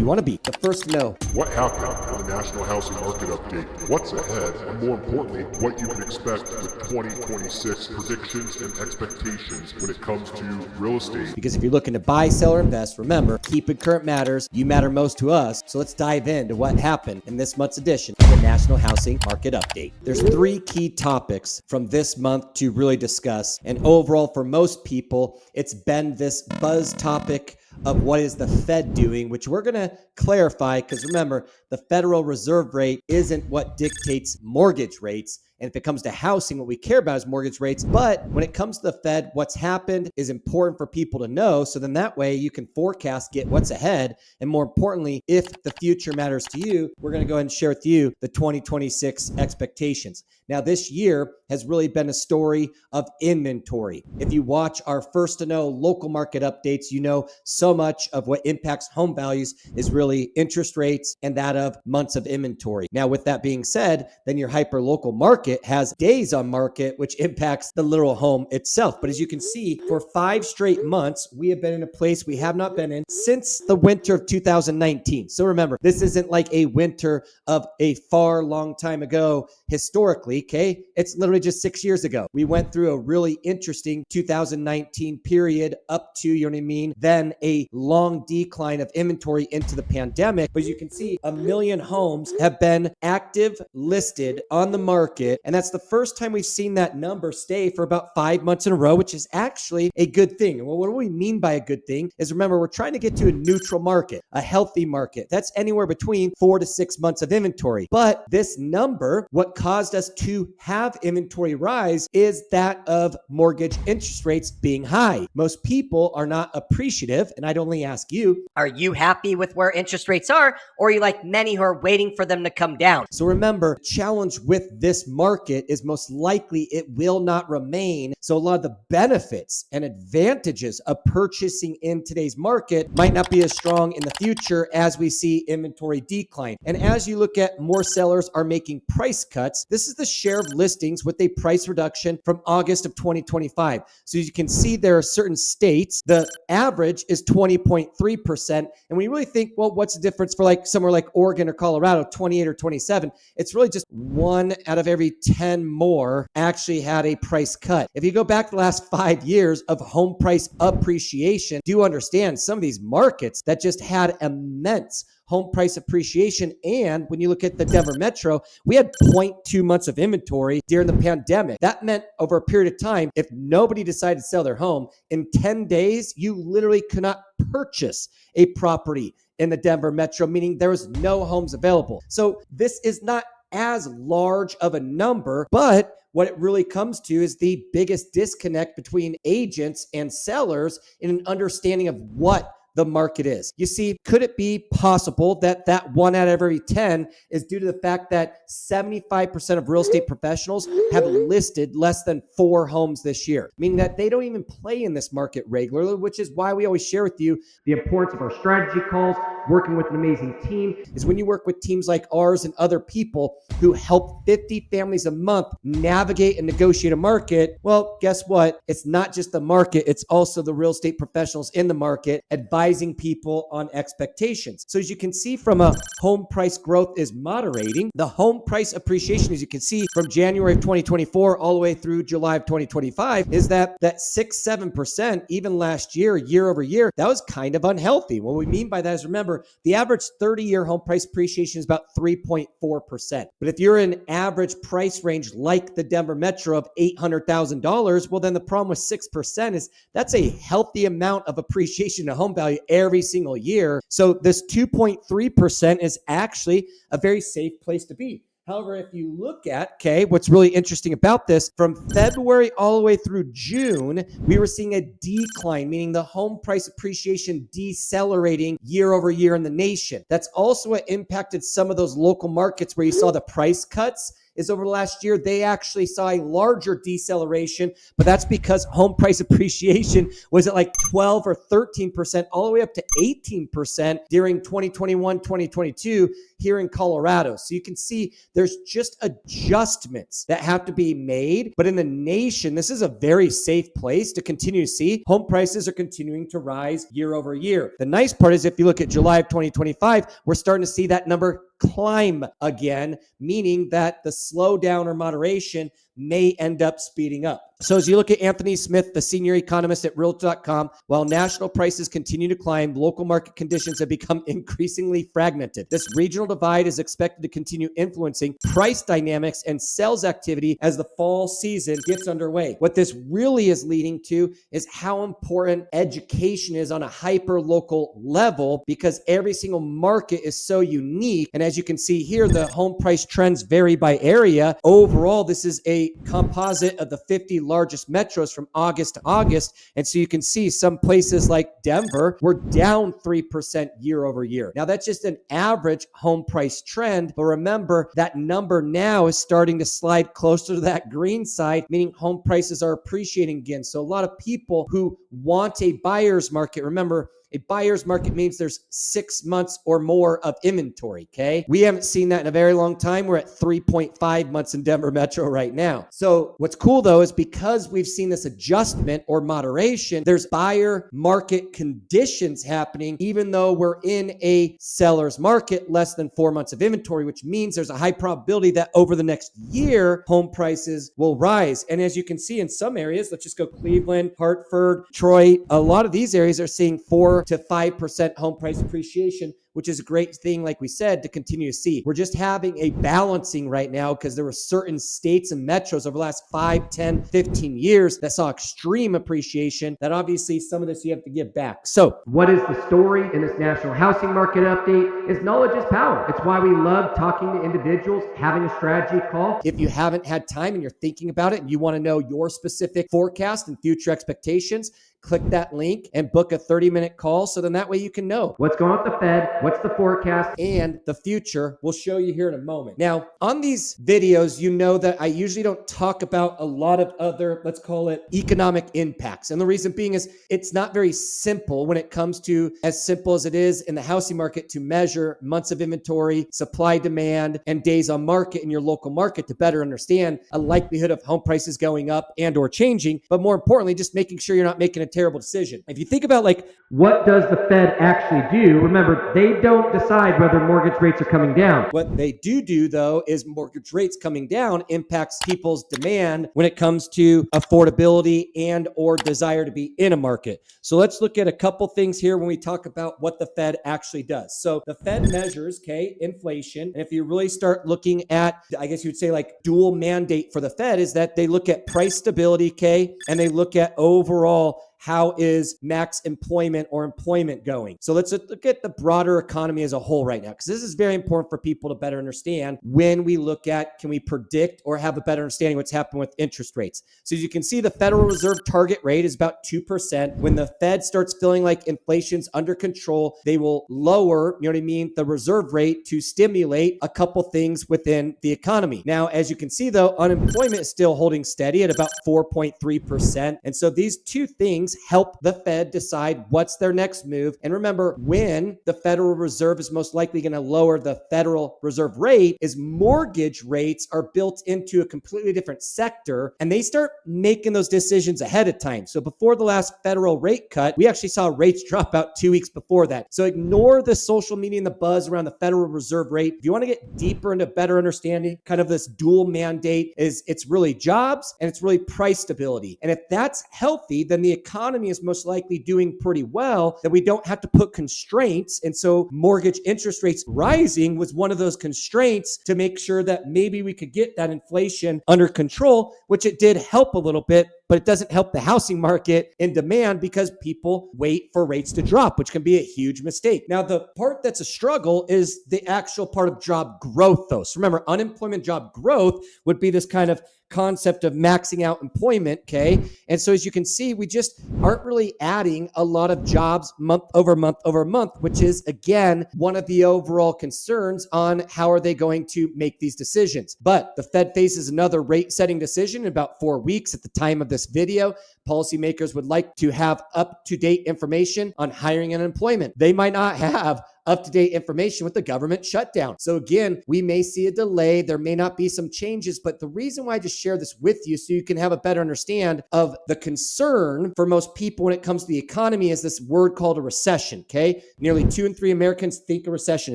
you want to be the first to know what happened in the National Housing Market Update, what's ahead, and more importantly, what you can expect with 2026 predictions and expectations when it comes to real estate. Because if you're looking to buy, sell, or invest, remember, keeping current matters. You matter most to us. So let's dive into what happened in this month's edition of the National Housing Market Update. There's 3 key topics from this month to really discuss. And overall, for most people, it's been this buzz topic of what is the Fed doing, which we're going to clarify, because remember, the Federal Reserve rate isn't what dictates mortgage rates. And if it comes to housing, what we care about is mortgage rates. But when it comes to the Fed, what's happened is important for people to know. So then that way you can forecast, get what's ahead. And more importantly, if the future matters to you, we're going to go ahead and share with you the 2026 expectations. Now, this year has really been a story of inventory. If you watch our first to know local market updates, you know so much of what impacts home values is really interest rates and that of months of inventory. Now, with that being said, then your hyper local market has days on market, which impacts the literal home itself. But as you can see, for 5 straight months, we have been in a place we have not been in since the winter of 2019. So remember, this isn't like a winter of a far long time ago historically, okay? It's literally just 6 years ago. We went through a really interesting 2019 period up to, you know what I mean, then a long decline of inventory into the pandemic. But as you can see, 1 million homes have been active listed on the market. And that's the first time we've seen that number stay for about 5 months in a row, which is actually a good thing. Well, what do we mean by a good thing is, remember, we're trying to get to a neutral market, a healthy market. That's anywhere between 4 to 6 months of inventory. But this number, what caused us to have inventory rise is that of mortgage interest rates being high. Most people are not appreciative, and I'd only ask you, are you happy with where interest rates are, or are you like many who are waiting for them to come down? So remember, the challenge with this market is most likely it will not remain. So a lot of the benefits and advantages of purchasing in today's market might not be as strong in the future as we see inventory decline. And as you look at more sellers are making price cuts, this is the share of listings with a price reduction from August of 2025. So as you can see, there are certain states, the average is 20.3%. And we really think, well, what's the difference for like somewhere like Oregon or Colorado, 28 or 27? It's really just 1 out of every 10 more actually had a price cut. If you go back the last 5 years of home price appreciation, do understand some of these markets that just had immense home price appreciation. And when you look at the Denver Metro, we had 0.2 months of inventory during the pandemic. That meant over a period of time, if nobody decided to sell their home, in 10 days, you literally could not purchase a property in the Denver Metro, meaning there was no homes available. So this is not as large of a number, but what it really comes to is the biggest disconnect between agents and sellers in an understanding of what the market is. You see, could it be possible that 1 out of every 10 is due to the fact that 75% of real estate professionals have listed less than 4 homes this year, meaning that they don't even play in this market regularly, which is why we always share with you the importance of our strategy calls, working with an amazing team. Is when you work with teams like ours and other people who help 50 families a month navigate and negotiate a market, well, guess what? It's not just the market, it's also the real estate professionals in the market advising people on expectations. So as you can see, from a home price growth is moderating, the home price appreciation, as you can see from January of 2024 all the way through July of 2025, is that 6-7% even last year, year over year, that was kind of unhealthy. What we mean by that is, remember, the average 30-year home price appreciation is about 3.4%. But if you're in average price range like the Denver Metro of $800,000, well, then the problem with 6% is that's a healthy amount of appreciation to home value every single year. So this 2.3% is actually a very safe place to be. However, if you look at, what's really interesting about this, from February all the way through June, we were seeing a decline, meaning the home price appreciation decelerating year over year in the nation. That's also what impacted some of those local markets where you saw the price cuts, is over the last year, they actually saw a larger deceleration, but that's because home price appreciation was at like 12 or 13%, all the way up to 18% during 2021, 2022 here in Colorado. So you can see there's just adjustments that have to be made. But in the nation, this is a very safe place to continue to see home prices are continuing to rise year over year. The nice part is if you look at July of 2025, we're starting to see that number climb again, meaning that the slowdown or moderation may end up speeding up. So as you look at Anthony Smith, the senior economist at Realtor.com, while national prices continue to climb, local market conditions have become increasingly fragmented. This regional divide is expected to continue influencing price dynamics and sales activity as the fall season gets underway. What this really is leading to is how important education is on a hyper-local level, because every single market is so unique. And as you can see here, the home price trends vary by area. Overall, this is a composite of the 50 largest metros from August to August. And so you can see some places like Denver were down 3% year over year. Now that's just an average home price trend, but remember that number now is starting to slide closer to that green side, meaning home prices are appreciating again. So a lot of people who want a buyer's market, remember, a buyer's market means there's 6 months or more of inventory, okay? We haven't seen that in a very long time. We're at 3.5 months in Denver Metro right now. So what's cool though is because we've seen this adjustment or moderation, there's buyer market conditions happening, even though we're in a seller's market, less than 4 months of inventory, which means there's a high probability that over the next year, home prices will rise. And as you can see in some areas, let's just go Cleveland, Hartford, Detroit, a lot of these areas are seeing 4 to 5% home price appreciation, which is a great thing, like we said, to continue to see. We're just having a balancing right now because there were certain states and metros over the last 5, 10, 15 years that saw extreme appreciation that obviously some of this you have to give back. So what is the story in this national housing market update? Is knowledge is power. It's why we love talking to individuals, having a strategy call. If you haven't had time and you're thinking about it and you want to know your specific forecast and future expectations, click that link and book a 30-minute call. So then that way you can know what's going on with the Fed, what's the forecast, and the future. We'll show you here in a moment. Now, on these videos, you know that I usually don't talk about a lot of other, let's call it economic impacts. And the reason being is it's not very simple when it comes to as simple as it is in the housing market to measure months of inventory, supply, demand, and days on market in your local market to better understand a likelihood of home prices going up and or changing. But more importantly, just making sure you're not making a terrible decision. If you think about like, what does the Fed actually do? Remember, they don't decide whether mortgage rates are coming down. What they do though is mortgage rates coming down impacts people's demand when it comes to affordability and or desire to be in a market. So let's look at a couple things here when we talk about what the Fed actually does. So the Fed measures, okay, inflation. And if you really start looking at, I guess you'd say like dual mandate for the Fed is that they look at price stability, okay, and they look at overall how is max employment or employment going? So let's look at the broader economy as a whole right now, because this is very important for people to better understand when we look at, can we predict or have a better understanding what's happening with interest rates? So as you can see, the Federal Reserve target rate is about 2%. When the Fed starts feeling like inflation's under control, they will lower, you know what I mean, the reserve rate to stimulate a couple things within the economy. Now, as you can see though, unemployment is still holding steady at about 4.3%. And so these two things help the Fed decide what's their next move. And remember, when the Federal Reserve is most likely going to lower the Federal Reserve rate is mortgage rates are built into a completely different sector, and they start making those decisions ahead of time. So before the last federal rate cut, we actually saw rates drop about 2 weeks before that. So ignore the social media and the buzz around the Federal Reserve rate. If you want to get deeper into better understanding kind of this dual mandate, is it's really jobs and it's really price stability. And if that's healthy, then the economy is most likely doing pretty well, that we don't have to put constraints. And so mortgage interest rates rising was one of those constraints to make sure that maybe we could get that inflation under control, which it did help a little bit, but it doesn't help the housing market in demand because people wait for rates to drop, which can be a huge mistake. Now, the part that's a struggle is the actual part of job growth though. So remember, unemployment job growth would be this kind of concept of maxing out employment, okay? And so as you can see, we just aren't really adding a lot of jobs month over month over month, which is, again, one of the overall concerns on how are they going to make these decisions. But the Fed faces another rate setting decision in about 4 weeks at the time of this video. Policymakers would like to have up-to-date information on hiring and employment. They might not have up-to-date information with the government shutdown. So again, we may see a delay. There may not be some changes, but the reason why I just share this with you so you can have a better understand of the concern for most people when it comes to the economy is this word called a recession, okay? Nearly 2 in 3 Americans think a recession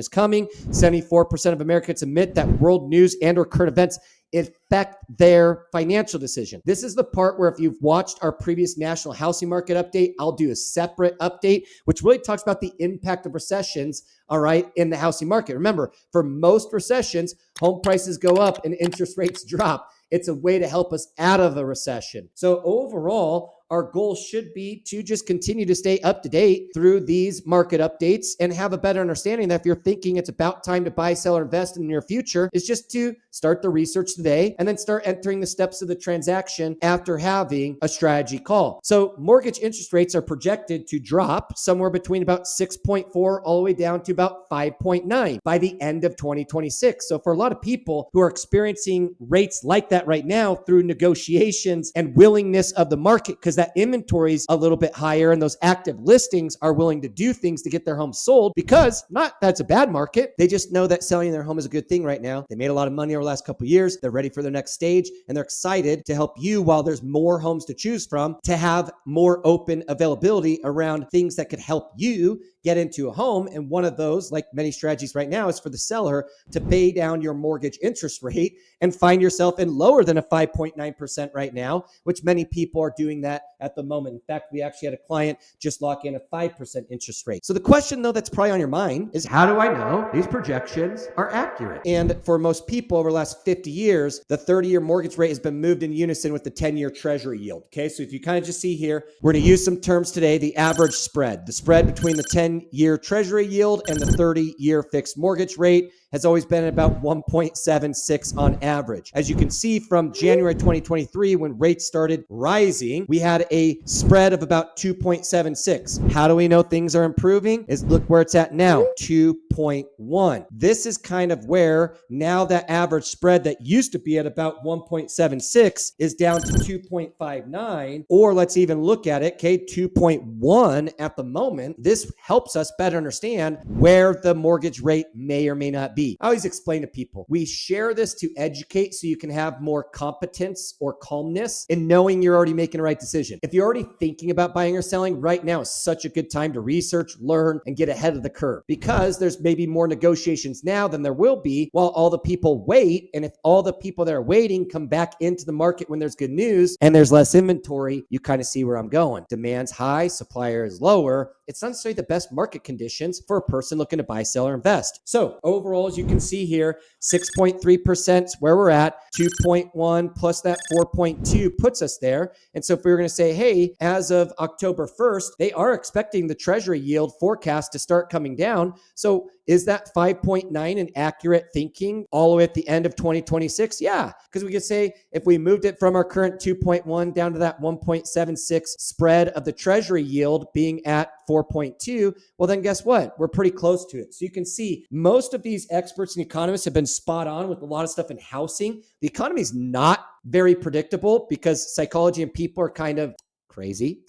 is coming. 74% of Americans admit that world news and or current events affect their financial decision. This is the part where if you've watched our previous national housing market update, I'll do a separate update, which really talks about the impact of recessions, all right, in the housing market. Remember, for most recessions, home prices go up and interest rates drop. It's a way to help us out of a recession. So overall, our goal should be to just continue to stay up to date through these market updates and have a better understanding that if you're thinking it's about time to buy, sell, or invest in the near future, is just to start the research today and then start entering the steps of the transaction after having a strategy call. So mortgage interest rates are projected to drop somewhere between about 6.4 all the way down to about 5.9 by the end of 2026. So for a lot of people who are experiencing rates like that right now through negotiations and willingness of the market, because that inventory is a little bit higher and those active listings are willing to do things to get their home sold, because not that's a bad market. They just know that selling their home is a good thing right now. They made a lot of money over the last couple of years. They're ready for their next stage and they're excited to help you while there's more homes to choose from to have more open availability around things that could help you get into a home. And one of those, like many strategies right now, is for the seller to pay down your mortgage interest rate and find yourself in lower than a 5.9% right now, which many people are doing that at the moment. In fact, we actually had a client just lock in a 5% interest rate. So the question, though, that's probably on your mind is, how do I know these projections are accurate? And for most people over the last 50 years, the 30-year mortgage rate has been moved in unison with the 10-year treasury yield. Okay, so if you kind of just see here, we're going to use some terms today, the average spread. The spread between the 10-year treasury yield and the 30-year fixed mortgage rate has always been about 1.76 on average. As you can see from January 2023, when rates started rising, we had a spread of about 2.76. How do we know things are improving? Is look where it's at now, 2.1. This is kind of where now that average spread that used to be at about 1.76 is down to 2.59, or let's even look at it, okay, 2.1 at the moment. This helps us better understand where the mortgage rate may or may not be. I always explain to people, we share this to educate so you can have more competence or calmness in knowing you're already making the right decision. If you're already thinking about buying or selling, right now is such a good time to research, learn, and get ahead of the curve, because there's maybe more negotiations now than there will be while all the people wait. And if all the people that are waiting come back into the market when there's good news and there's less inventory, you kind of see where I'm going. Demand's high, supplier is lower. It's not necessarily the best market conditions for a person looking to buy, sell, or invest. So overall, as you can see here, 6.3% where we're at, 2.1 plus that 4.2 puts us there. And so if we were going to say, hey, as of October 1st, they are expecting the treasury yield forecast to start coming down. So is that 5.9 an accurate thinking all the way at the end of 2026? Yeah, because we could say if we moved it from our current 2.1 down to that 1.76 spread of the treasury yield being at 4.2, well then guess what? We're pretty close to it. So you can see most of these experts and economists have been spot on with a lot of stuff in housing. The economy is not very predictable because psychology and people are kind of crazy.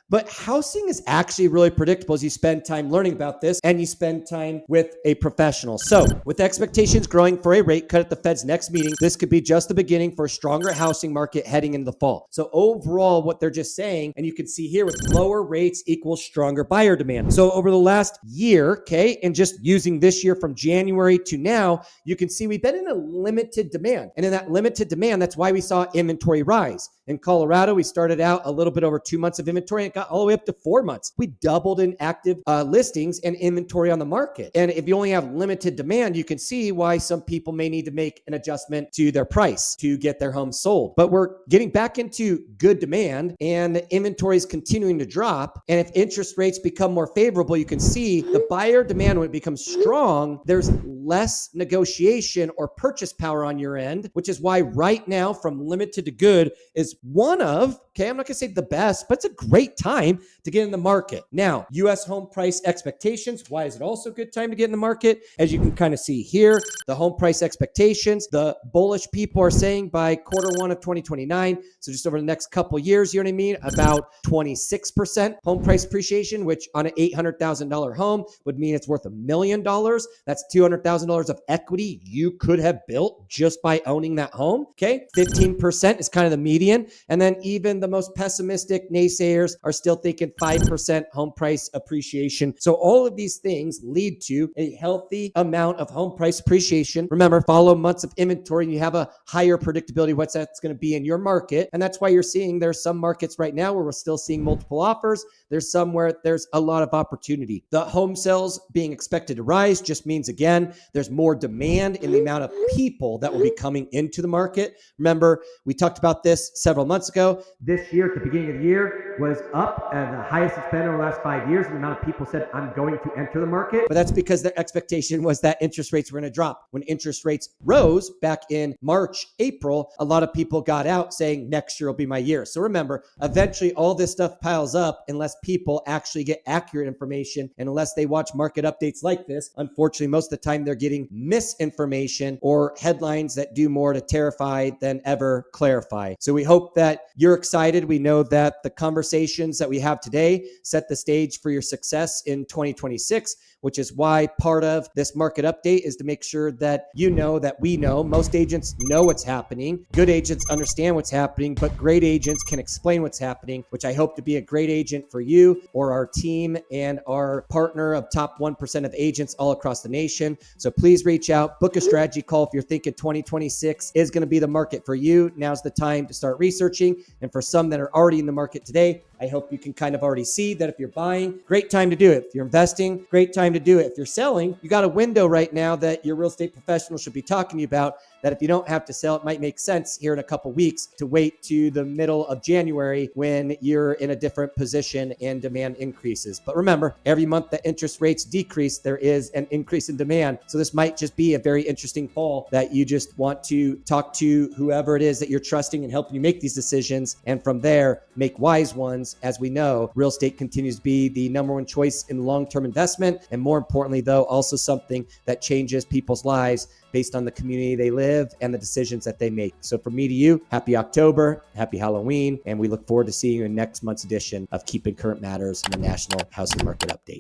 But housing is actually really predictable as you spend time learning about this and you spend time with a professional. So with expectations growing for a rate cut at the Fed's next meeting, this could be just the beginning for a stronger housing market heading into the fall. So overall, what they're just saying, and you can see here with lower rates equals stronger buyer demand. So over the last year, okay, and just using this year from January to now, you can see we've been in a limited demand. And in that limited demand, that's why we saw inventory rise. In Colorado, we started out a little bit over 2 months of inventory and it got all the way up to 4 months. We doubled in active listings and inventory on the market. And if you only have limited demand, you can see why some people may need to make an adjustment to their price to get their home sold. But we're getting back into good demand and inventory is continuing to drop. And if interest rates become more favorable, you can see the buyer demand, when it becomes strong, there's less negotiation or purchase power on your end, which is why right now, from limited to good is one of, okay, I'm not gonna say the best, but it's a great time to get in the market. Now, US home price expectations. Why is it also a good time to get in the market? As you can kind of see here, the home price expectations, the bullish people are saying by Q1 of 2029, so just over the next couple years, you know what I mean, about 26% home price appreciation, which on an $800,000 home would mean it's worth $1 million. That's $200,000 of equity you could have built just by owning that home. Okay, 15% is kind of the median. And then even the most pessimistic naysayers are still thinking 5% home price appreciation. So all of these things lead to a healthy amount of home price appreciation. Remember, follow months of inventory and you have a higher predictability of what that's going to be in your market. And that's why you're seeing there's some markets right now where we're still seeing multiple offers. There's some where there's a lot of opportunity. The home sales being expected to rise just means, again, there's more demand in the amount of people that will be coming into the market. Remember, we talked about this several months ago. This year, at the beginning of the year, was up at the highest it's been over the last 5 years. The amount of people said, I'm going to enter the market. But that's because their expectation was that interest rates were going to drop. When interest rates rose back in March, April, a lot of people got out saying next year will be my year. So remember, eventually all this stuff piles up unless people actually get accurate information and unless they watch market updates like this. Unfortunately, most of the time they're getting misinformation or headlines that do more to terrify than ever clarify. So we hope that you're excited. We know that the conversations that we have today set the stage for your success in 2026, which is why part of this market update is to make sure that you know that we know. Most agents know what's happening. Good agents understand what's happening, but great agents can explain what's happening, which I hope to be a great agent for you or our team and our partner of top 1% of agents all across the nation. So please reach out, book a strategy call if you're thinking 2026 is going to be the market for you. Now's the time to start researching. And for some that are already in the market today, I hope you can kind of already see that if you're buying, great time to do it. If you're investing, great time to do it. If you're selling, you got a window right now that your real estate professional should be talking to you about, that if you don't have to sell, it might make sense here in a couple weeks to wait to the middle of January when you're in a different position and demand increases. But remember, every month that interest rates decrease, there is an increase in demand. So this might just be a very interesting fall that you just want to talk to whoever it is that you're trusting and helping you make these decisions. And from there, make wise ones. As we know, real estate continues to be the number one choice in long-term investment. And more importantly, though, also something that changes people's lives based on the community they live and the decisions that they make. So from me to you, happy October, happy Halloween, and we look forward to seeing you in next month's edition of Keeping Current Matters in the National Housing Market Update.